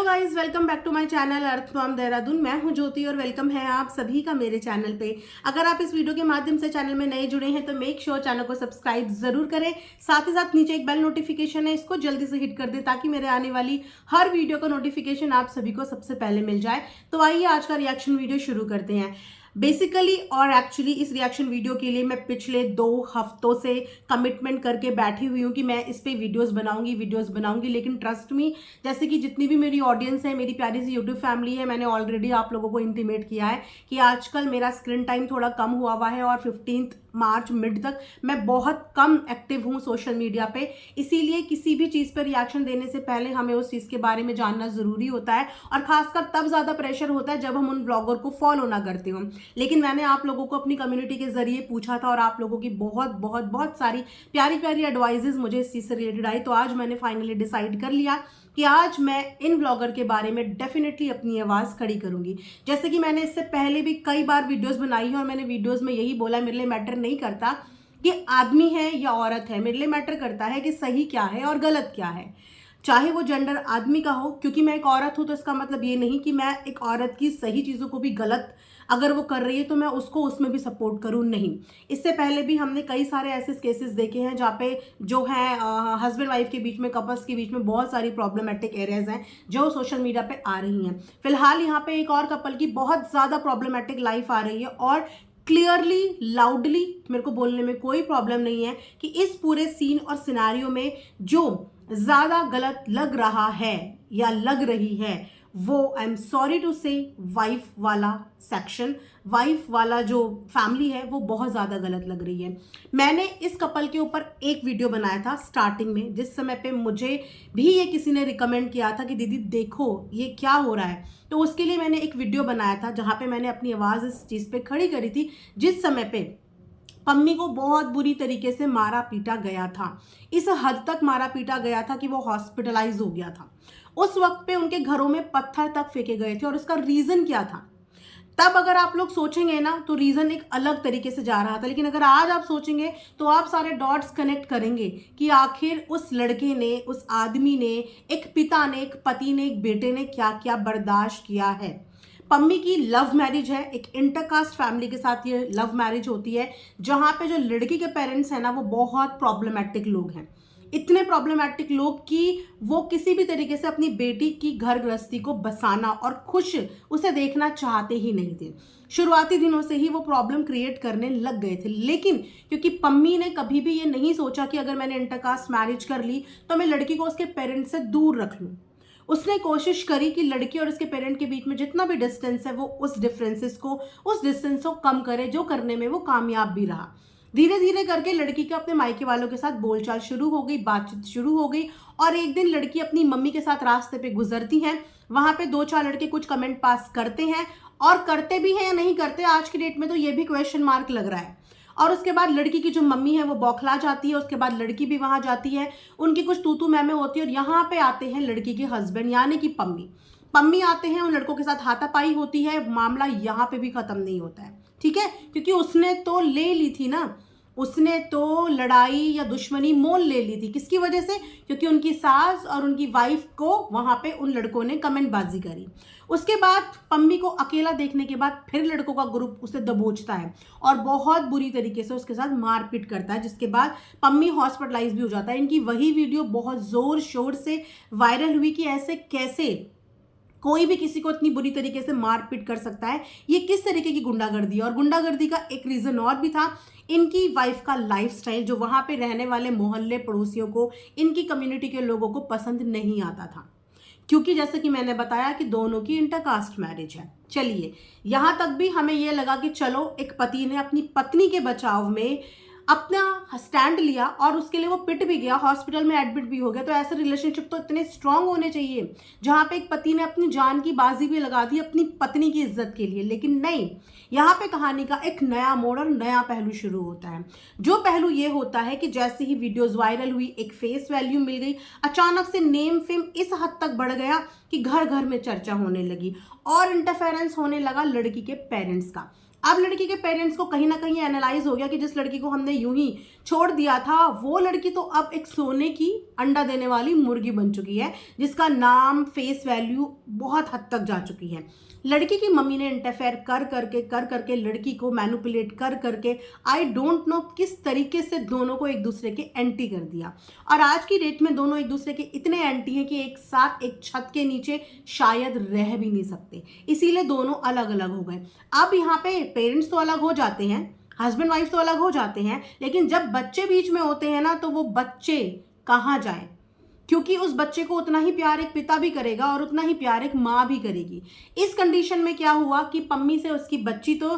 Guys, welcome back to my channel Arth from Dehradun. मैं हूं ज्योति और वेलकम है आप सभी का मेरे चैनल पे। अगर आप इस वीडियो के माध्यम से चैनल में नए जुड़े हैं तो मेक श्योर चैनल को सब्सक्राइब जरूर करें। साथ ही साथ नीचे एक बेल नोटिफिकेशन है, इसको जल्दी से हिट कर दें ताकि मेरे आने वाली हर वीडियो का नोटिफिकेशन आप सभी को सबसे पहले मिल जाए। तो आइए आज का रिएक्शन वीडियो शुरू करते हैं। बेसिकली और एक्चुअली इस रिएक्शन वीडियो के लिए मैं पिछले 2 हफ्तों से कमिटमेंट करके बैठी हुई हूँ कि मैं इस पे वीडियोस बनाऊंगी, लेकिन ट्रस्ट मी, जैसे कि जितनी भी मेरी ऑडियंस है, मेरी प्यारी सी यूट्यूब फैमिली है, मैंने ऑलरेडी आप लोगों को इंटीमेट किया है कि आजकल मेरा स्क्रीन टाइम थोड़ा कम हुआ है और 15 मार्च मिड तक मैं बहुत कम एक्टिव हूँ सोशल मीडिया पे। इसीलिए किसी भी चीज़ पर रिएक्शन देने से पहले हमें उस चीज़ के बारे में जानना ज़रूरी होता है, और खासकर तब ज़्यादा प्रेशर होता है जब हम उन ब्लॉगर को फॉलो ना करते हों। लेकिन मैंने आप लोगों को अपनी कम्युनिटी के जरिए पूछा था और आप लोगों की बहुत बहुत बहुत सारी प्यारी प्यारी एडवाइजेज मुझे इस चीज़ से रिलेटेड आई। तो आज मैंने फाइनली डिसाइड कर लिया कि आज मैं इन ब्लॉगर के बारे में डेफिनेटली अपनी आवाज़ खड़ी करूंगी। जैसे कि मैंने इससे पहले भी कई बार वीडियोस बनाई है और मैंने वीडियोस में यही बोला, मेरे लिए मैटर नहीं करता कि आदमी है या औरत है, मेरे लिए मैटर करता है कि सही क्या है और गलत क्या है। चाहे वो जेंडर आदमी का हो, क्योंकि मैं एक औरत हूं तो इसका मतलब ये नहीं कि मैं एक औरत की सही चीज़ों को भी गलत अगर वो कर रही है तो मैं उसको उसमें भी सपोर्ट करूं, नहीं। इससे पहले भी हमने कई सारे ऐसे केसेस देखे हैं जहाँ पे जो है हस्बैंड वाइफ के बीच में, कपल्स के बीच में बहुत सारी प्रॉब्लमेटिक एरियाज हैं जो सोशल मीडिया पे आ रही हैं। फिलहाल यहाँ पे एक और कपल की बहुत ज़्यादा प्रॉब्लमेटिक लाइफ आ रही है और क्लियरली लाउडली मेरे को बोलने में कोई प्रॉब्लम नहीं है कि इस पूरे सीन और सिनेरियो में जो ज़्यादा गलत लग रहा है या लग रही है वो, आई एम सॉरी टू से, वाइफ वाला सेक्शन, वाइफ वाला जो फैमिली है वो बहुत ज़्यादा गलत लग रही है। मैंने इस कपल के ऊपर एक वीडियो बनाया था स्टार्टिंग में, जिस समय पे मुझे भी ये किसी ने रिकमेंड किया था कि दीदी देखो ये क्या हो रहा है। तो उसके लिए मैंने एक वीडियो बनाया था जहाँ पे मैंने अपनी आवाज़ इस चीज़ पे खड़ी करी थी, जिस समय पे पम्मी को बहुत बुरी तरीके से मारा पीटा गया था। इस हद तक मारा पीटा गया था कि वो हॉस्पिटलाइज हो गया था। उस वक्त पे उनके घरों में पत्थर तक फेंके गए थे और उसका रीजन क्या था? तब अगर आप लोग सोचेंगे ना तो रीजन एक अलग तरीके से जा रहा था, लेकिन अगर आज आप सोचेंगे तो आप सारे डॉट्स कनेक्ट करेंगे कि आखिर उस लड़के ने, उस आदमी ने, एक पिता ने, एक पति ने, एक बेटे ने क्या क्या बर्दाश्त किया है। पम्मी की लव मैरिज है, एक इंटरकास्ट फैमिली के साथ ये लव मैरिज होती है, जहाँ पे जो लड़की के पेरेंट्स हैं ना वो बहुत प्रॉब्लमेटिक लोग हैं। इतने प्रॉब्लमेटिक लोग कि वो किसी भी तरीके से अपनी बेटी की घर गृहस्थी को बसाना और खुश उसे देखना चाहते ही नहीं थे। शुरुआती दिनों से ही वो प्रॉब्लम क्रिएट करने लग गए थे, लेकिन क्योंकि पम्मी ने कभी भी ये नहीं सोचा कि अगर मैंने इंटरकास्ट मैरिज कर ली तो मैं लड़की को उसके पेरेंट्स से दूर रख लूँ। उसने कोशिश करी कि लड़की और उसके पेरेंट के बीच में जितना भी डिस्टेंस है वो उस डिस्टेंस को कम करे, जो करने में वो कामयाब भी रहा। धीरे धीरे करके लड़की के अपने मायके वालों के साथ बोलचाल शुरू हो गई, बातचीत शुरू हो गई, और एक दिन लड़की अपनी मम्मी के साथ रास्ते पे गुजरती हैं। वहां पे 2-4 लड़के कुछ कमेंट पास करते हैं, और करते भी हैं या नहीं करते आज की डेट में तो ये भी क्वेश्चन मार्क लग रहा है। और उसके बाद लड़की की जो मम्मी है वो बौखला जाती है, उसके बाद लड़की भी वहां जाती है, उनकी कुछ तू मैमे होती है, और यहाँ पे आते हैं लड़की के हस्बैंड यानी कि पम्मी आते हैं, उन लड़कों के साथ हाथापाई होती है। मामला यहाँ पे भी खत्म नहीं होता है, ठीक है, क्योंकि उसने तो ले ली थी ना, उसने तो लड़ाई या दुश्मनी मोल ले ली थी। किसकी वजह से? क्योंकि उनकी सास और उनकी वाइफ को वहां पे उन लड़कों ने कमेंटबाजी करी। उसके बाद पम्मी को अकेला देखने के बाद फिर लड़कों का ग्रुप उसे दबोचता है और बहुत बुरी तरीके से उसके साथ मारपीट करता है, जिसके बाद पम्मी हॉस्पिटलाइज भी हो जाता है। इनकी वही वीडियो बहुत जोर शोर से वायरल हुई कि ऐसे कैसे कोई भी किसी को इतनी बुरी तरीके से मारपीट कर सकता है, ये किस तरीके की गुंडागर्दी है। और गुंडागर्दी का एक रीजन और भी था, इनकी वाइफ का लाइफस्टाइल जो वहां पे रहने वाले मोहल्ले पड़ोसियों को, इनकी कम्युनिटी के लोगों को पसंद नहीं आता था, क्योंकि जैसे कि मैंने बताया कि दोनों की इंटरकास्ट मैरिज है। चलिए, यहां तक भी हमें यह लगा कि चलो एक पति ने अपनी पत्नी के बचाव में अपना स्टैंड लिया और उसके लिए वो पिट भी गया, हॉस्पिटल में एडमिट भी हो गया। तो ऐसे रिलेशनशिप तो इतने स्ट्रांग होने चाहिए जहां पे एक पति ने अपनी जान की बाजी भी लगा दी अपनी पत्नी की इज्जत के लिए। लेकिन नहीं, यहाँ पे कहानी का एक नया मोड़ और नया पहलू शुरू होता है। जो पहलू ये होता है कि जैसे ही वीडियोस वायरल हुई, एक फेस वैल्यू मिल गई, अचानक से नेम फेम इस हद तक बढ़ गया कि घर घर में चर्चा होने लगी और इंटरफेरेंस होने लगा लड़की के पेरेंट्स का। अब लड़की के पेरेंट्स को कहीं ना कहीं एनालाइज हो गया कि जिस लड़की को हमने यूं ही छोड़ दिया था वो लड़की तो अब एक सोने की अंडा देने वाली मुर्गी बन चुकी है, जिसका नाम फेस वैल्यू बहुत हद तक जा चुकी है। लड़की की मम्मी ने इंटरफेयर कर करके लड़की को मैनिपुलेट कर करके आई डोंट नो किस तरीके से दोनों को एक दूसरे के एंटी कर दिया। और आज की डेट में दोनों एक दूसरे के इतने एंटी हैं कि एक साथ एक छत के नीचे शायद रह भी नहीं सकते, इसीलिए दोनों अलग अलग हो गए। अब यहाँ पे पेरेंट्स तो अलग हो जाते हैं, हस्बैंड वाइफ तो अलग हो जाते हैं, लेकिन जब बच्चे बीच में होते हैं ना तो वो बच्चे कहाँ जाए, क्योंकि उस बच्चे को उतना ही प्यार एक पिता भी करेगा और उतना ही प्यार एक माँ भी करेगी। इस कंडीशन में क्या हुआ कि पम्मी से उसकी बच्ची तो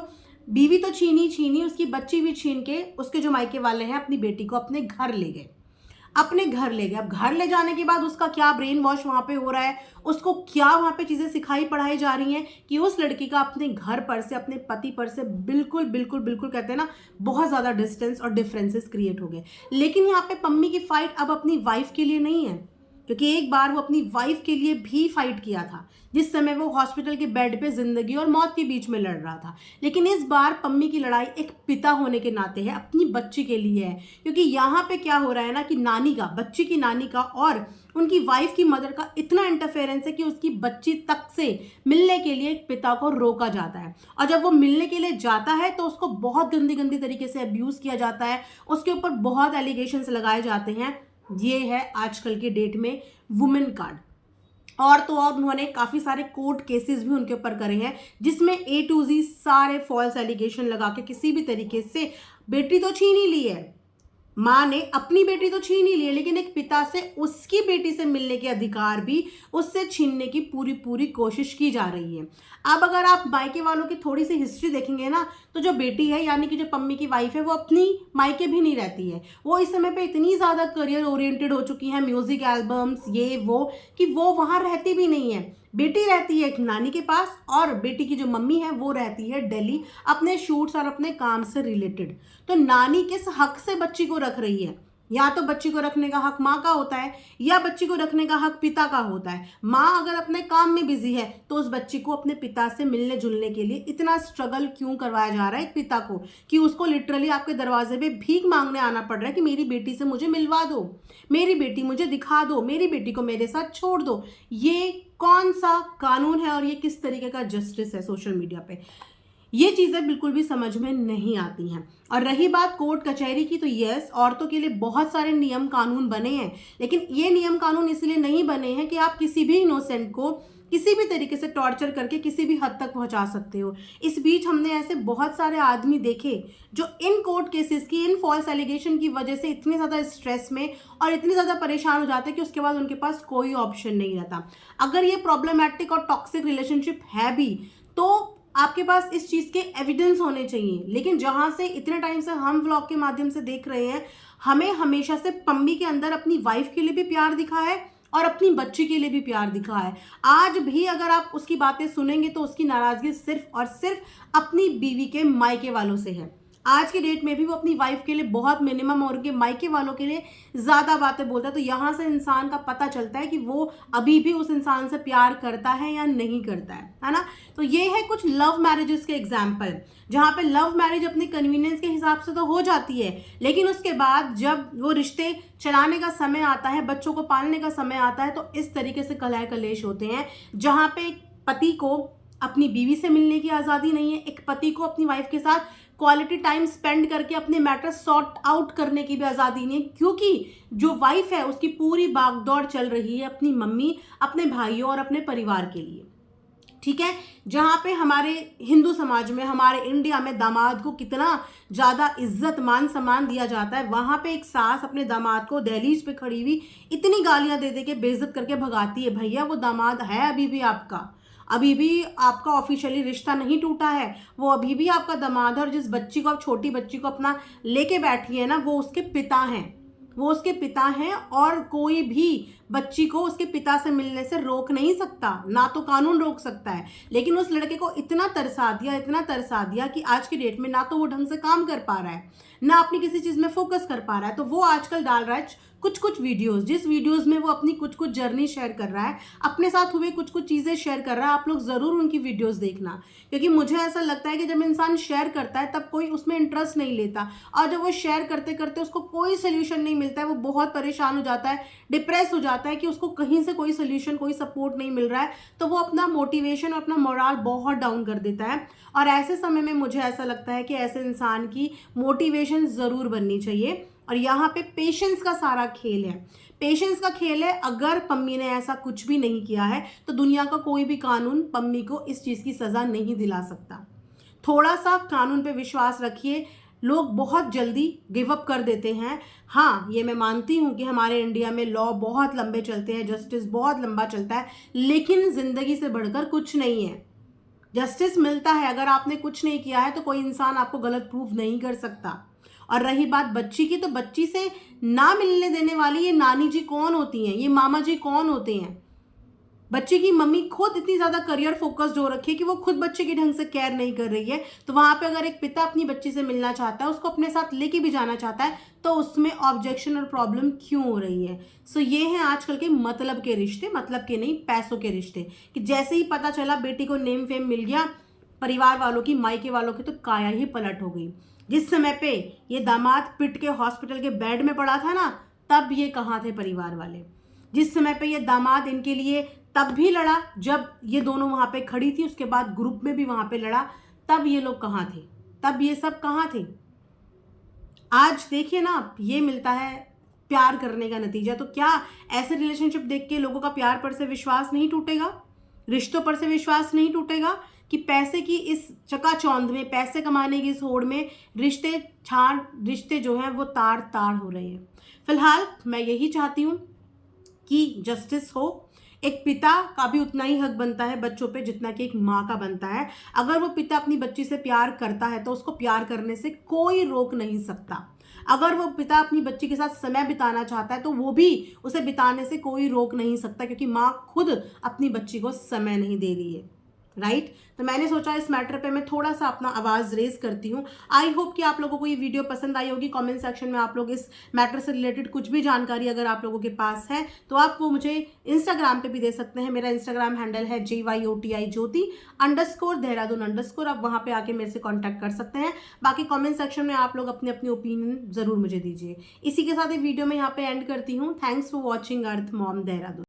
बीवी तो छीनी, उसकी बच्ची भी छीन के उसके जो मायके वाले हैं अपनी बेटी को अपने घर ले गए। अब घर ले जाने के बाद उसका क्या ब्रेन वॉश वहाँ पे हो रहा है, उसको क्या वहाँ पे चीज़ें सिखाई पढ़ाई जा रही हैं कि उस लड़की का अपने घर पर से, अपने पति पर से बिल्कुल बिल्कुल बिल्कुल कहते हैं ना बहुत ज़्यादा डिस्टेंस और डिफरेंसेस क्रिएट हो गए। लेकिन यहाँ पे पम्मी की फाइट अब अपनी वाइफ के लिए नहीं है, क्योंकि एक बार वो अपनी वाइफ के लिए भी फाइट किया था जिस समय वो हॉस्पिटल के बेड पे जिंदगी और मौत के बीच में लड़ रहा था। लेकिन इस बार पम्मी की लड़ाई एक पिता होने के नाते है, अपनी बच्ची के लिए है। क्योंकि यहाँ पे क्या हो रहा है ना कि नानी का, बच्ची की नानी का और उनकी वाइफ की मदर का इतना इंटरफेरेंस है कि उसकी बच्ची तक से मिलने के लिए एक पिता को रोका जाता है। और जब वो मिलने के लिए जाता है तो उसको बहुत गंदी तरीके से अब्यूज़ किया जाता है, उसके ऊपर बहुत एलिगेशंस लगाए जाते हैं। ये है आजकल के डेट में वुमेन कार्ड। और तो और उन्होंने काफ़ी सारे कोर्ट केसेस भी उनके ऊपर करे हैं, जिसमें A to Z सारे फॉल्स एलिगेशन लगा के किसी भी तरीके से बेटी तो छीन ही ली है, माँ ने अपनी बेटी तो छीन ही ली है, लेकिन एक पिता से उसकी बेटी से मिलने के अधिकार भी उससे छीनने की पूरी कोशिश की जा रही है। अब अगर आप मायके वालों की थोड़ी सी हिस्ट्री देखेंगे ना तो जो बेटी है यानी कि जो पम्मी की वाइफ है वो अपनी मायके भी नहीं रहती है। वो इस समय पे इतनी ज़्यादा करियर ओरिएंटेड हो चुकी है, म्यूजिक एल्बम्स ये वो, कि वो वहाँ रहती भी नहीं है। बेटी रहती है एक नानी के पास और बेटी की जो मम्मी है वो रहती है दिल्ली अपने शूट्स और अपने काम से रिलेटेड। तो नानी किस हक से बच्ची को रख रही है? या तो बच्ची को रखने का हक माँ का होता है या बच्ची को रखने का हक पिता का होता है। माँ अगर अपने काम में बिजी है तो उस बच्ची को अपने पिता से मिलने जुलने के लिए इतना स्ट्रगल क्यों करवाया जा रहा है एक पिता को, कि उसको लिटरली आपके दरवाजे पे भीख मांगने आना पड़ रहा है कि मेरी बेटी से मुझे मिलवा दो, मेरी बेटी मुझे दिखा दो, मेरी बेटी को मेरे साथ छोड़ दो। ये कौन सा कानून है और ये किस तरीके का जस्टिस है सोशल मीडिया पे? ये चीज़ें बिल्कुल भी समझ में नहीं आती हैं। और रही बात कोर्ट कचहरी की, तो यस, औरतों के लिए बहुत सारे नियम कानून बने हैं, लेकिन ये नियम कानून इसलिए नहीं बने हैं कि आप किसी भी इनोसेंट को किसी भी तरीके से टॉर्चर करके किसी भी हद तक पहुंचा सकते हो। इस बीच हमने ऐसे बहुत सारे आदमी देखे जो इन कोर्ट केसेस की, इन फॉल्स एलिगेशन की वजह से इतने ज़्यादा स्ट्रेस में और इतने ज़्यादा परेशान हो जाते हैं कि उसके बाद उनके पास कोई ऑप्शन नहीं रहता। अगर ये प्रॉब्लमैटिक और टॉक्सिक रिलेशनशिप है भी तो आपके पास इस चीज़ के एविडेंस होने चाहिए। लेकिन जहाँ से इतने टाइम से हम व्लॉग के माध्यम से देख रहे हैं, हमें हमेशा से पम्मी के अंदर अपनी वाइफ के लिए भी प्यार दिखा है और अपनी बच्ची के लिए भी प्यार दिखा है। आज भी अगर आप उसकी बातें सुनेंगे तो उसकी नाराज़गी सिर्फ और सिर्फ अपनी बीवी के मायके वालों से है। आज की डेट में भी वो अपनी वाइफ के लिए बहुत मिनिमम और उनके मायके वालों के लिए ज़्यादा बातें बोलता है। तो यहाँ से इंसान का पता चलता है कि वो अभी भी उस इंसान से प्यार करता है या नहीं करता है ना। तो ये है कुछ लव मैरिजेस के एग्जाम्पल, जहाँ पे लव मैरिज अपने कन्वीनियंस के हिसाब से तो हो जाती है, लेकिन उसके बाद जब वो रिश्ते चलाने का समय आता है, बच्चों को पालने का समय आता है, तो इस तरीके से कलह कलेश होते हैं, जहाँ पे एक पति को अपनी बीवी से मिलने की आज़ादी नहीं है, एक पति को अपनी वाइफ के साथ क्वालिटी टाइम स्पेंड करके अपने मैटर सॉर्ट आउट करने की भी आज़ादी नहीं है, क्योंकि जो वाइफ है उसकी पूरी भागदौड़ चल रही है अपनी मम्मी, अपने भाइयों और अपने परिवार के लिए। ठीक है, जहाँ पे हमारे हिंदू समाज में, हमारे इंडिया में दामाद को कितना ज़्यादा इज्जत मान सम्मान दिया जाता है, वहाँ पे एक सास अपने दामाद को दहलीज पे खड़ी हुई इतनी गालियाँ दे दे के बेइज्जत करके भगाती है। भैया वो दामाद है अभी भी आपका, अभी भी आपका ऑफिशियली रिश्ता नहीं टूटा है, वो अभी भी आपका दामाद है। और जिस बच्ची को, आप छोटी बच्ची को अपना लेके बैठी है ना, वो उसके पिता हैं, वो उसके पिता हैं और कोई भी बच्ची को उसके पिता से मिलने से रोक नहीं सकता, ना तो कानून रोक सकता है। लेकिन उस लड़के को इतना तरसा दिया कि आज की डेट में ना तो वो ढंग से काम कर पा रहा है, ना अपनी किसी चीज़ में फोकस कर पा रहा है। तो वो आजकल डाल रहा है कुछ कुछ वीडियोस, जिस वीडियोस में वो अपनी कुछ कुछ जर्नी शेयर कर रहा है, अपने साथ हुए कुछ कुछ चीज़ें शेयर कर रहा है, आप लोग ज़रूर उनकी वीडियोस देखना। क्योंकि मुझे ऐसा लगता है कि जब इंसान शेयर करता है तब कोई उसमें इंटरेस्ट नहीं लेता, और जब वो शेयर करते करते उसको कोई सोल्यूशन नहीं मिलता है, वो बहुत परेशान हो जाता है, डिप्रेस हो जाता है कि उसको कहीं से कोई सोल्यूशन, कोई सपोर्ट नहीं मिल रहा है, तो वो अपना मोटिवेशन और अपना मोराल बहुत डाउन कर देता है। और ऐसे समय में मुझे ऐसा लगता है कि ऐसे इंसान की मोटिवेशन ज़रूर बननी चाहिए। और यहाँ पे पेशेंस का सारा खेल है, पेशेंस का खेल है। अगर पम्मी ने ऐसा कुछ भी नहीं किया है तो दुनिया का कोई भी कानून पम्मी को इस चीज़ की सज़ा नहीं दिला सकता। थोड़ा सा कानून पे विश्वास रखिए। लोग बहुत जल्दी गिव अप कर देते हैं। हाँ, ये मैं मानती हूँ कि हमारे इंडिया में लॉ बहुत लंबे चलते हैं, जस्टिस बहुत लंबा चलता है, लेकिन ज़िंदगी से बढ़कर कुछ नहीं है। जस्टिस मिलता है, अगर आपने कुछ नहीं किया है तो कोई इंसान आपको गलत प्रूफ नहीं कर सकता। और रही बात बच्ची की, तो बच्ची से ना मिलने देने वाली ये नानी जी कौन होती हैं, ये मामा जी कौन होते हैं? बच्चे की मम्मी खुद इतनी ज़्यादा करियर फोकस्ड हो रखी है कि वो खुद बच्चे की ढंग से केयर नहीं कर रही है। तो वहाँ पे अगर एक पिता अपनी बच्ची से मिलना चाहता है, उसको अपने साथ लेके भी जाना चाहता है, तो उसमें ऑब्जेक्शन और प्रॉब्लम क्यों हो रही है? सो ये हैं आजकल के मतलब के रिश्ते, मतलब के नहीं, पैसों के रिश्ते। कि जैसे ही पता चला बेटी को नेम फेम मिल गया, परिवार वालों की, मायके वालों की तो काया ही पलट हो गई। जिस समय पे ये दामाद पिट के हॉस्पिटल के बेड में पड़ा था ना, तब ये कहाँ थे परिवार वाले? जिस समय पे ये दामाद इनके लिए तब भी लड़ा जब ये दोनों वहां पे खड़ी थी, उसके बाद ग्रुप में भी वहां पे लड़ा, तब ये लोग कहाँ थे? तब ये सब कहाँ थे? आज देखिए ना, ये मिलता है प्यार करने का नतीजा। तो क्या ऐसे रिलेशनशिप देख के लोगों का प्यार पर से विश्वास नहीं टूटेगा, रिश्तों पर से विश्वास नहीं टूटेगा? कि पैसे की इस चकाचौंध में, पैसे कमाने की इस होड़ में रिश्ते जो हैं वो तार तार हो रहे हैं। फिलहाल मैं यही चाहती हूँ कि जस्टिस हो। एक पिता का भी उतना ही हक बनता है बच्चों पे जितना कि एक माँ का बनता है। अगर वो पिता अपनी बच्ची से प्यार करता है तो उसको प्यार करने से कोई रोक नहीं सकता। अगर वो पिता अपनी बच्ची के साथ समय बिताना चाहता है तो वो भी उसे बिताने से कोई रोक नहीं सकता, क्योंकि माँ खुद अपनी बच्ची को समय नहीं दे रही है। राइट? तो मैंने सोचा इस मैटर पे मैं थोड़ा सा अपना आवाज़ रेज करती हूँ। आई होप कि आप लोगों को ये वीडियो पसंद आई होगी। कमेंट सेक्शन में आप लोग इस मैटर से रिलेटेड कुछ भी जानकारी अगर आप लोगों के पास है तो आप वो मुझे इंस्टाग्राम पे भी दे सकते हैं। मेरा इंस्टाग्राम हैंडल है JYOTI_Jyoti_Deharadun_। आप वहाँ पे आके मेरे से कॉन्टैक्ट कर सकते हैं। बाकी कॉमेंट सेक्शन में आप लोग अपनी अपनी ओपिनियन ज़रूर मुझे दीजिए। इसी के साथ एक वीडियो में यहाँ पे एंड करती हूँ। Thanks for watching earth mom Dehradun.